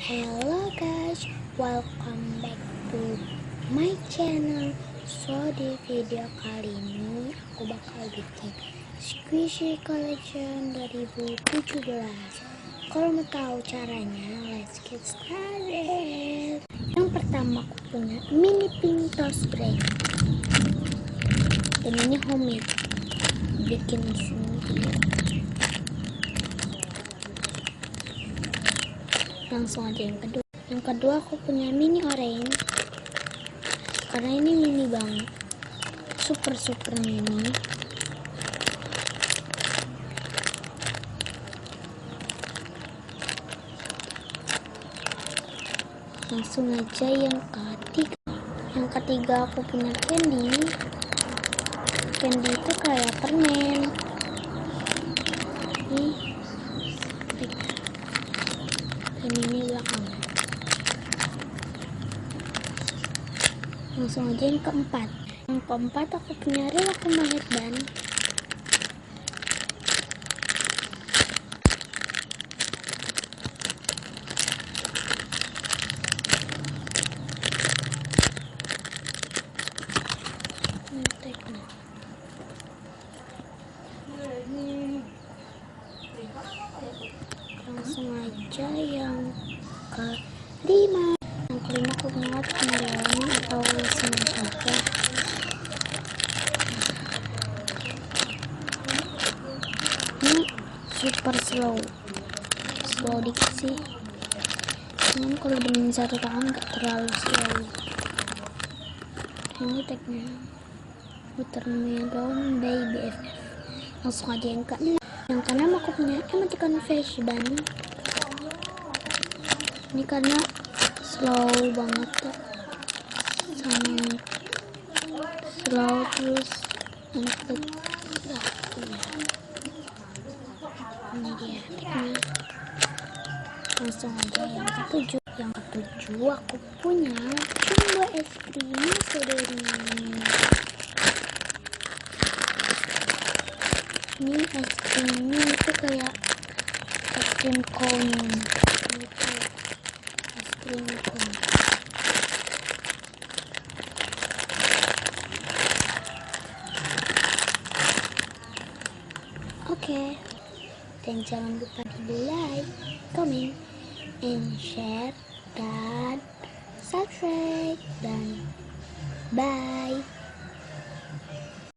Hello guys, welcome back to my channel. So di video kali ini aku bakal bikin Squishy Collection 2017. Kalau mau tahu caranya, let's get started. Yang pertama aku punya mini pink toast bread. Dan ini homemade, bikin sendiri. Langsung aja yang kedua aku punya mini orange, karena ini mini banget, super mini. Langsung aja yang ketiga aku punya candy itu kayak permen nih, dan ini belakang. Langsung aja yang keempat aku punya rel aku mahir ban. Langsung aja yang kelima aku punya watermelon atau semuanya aja. Ini super slow dikit sih, cuman kalau dengan satu tangan gak terlalu slow. Ini tagnya watermelon by BFF. Langsung aja yang keenam. Yang keenam aku punya emoticon fish ban. Ini karena slow banget tuh, sangat slow, terus enak lah punya. Ini dia tagnya. Langsung aja yang ketujuh aku punya jumbo es krim strawberry. Ini es krimnya itu kayak es krim cone gitu, es krim cone. Oke. Dan jangan lupa di like, comment, and share, dan subscribe, dan bye.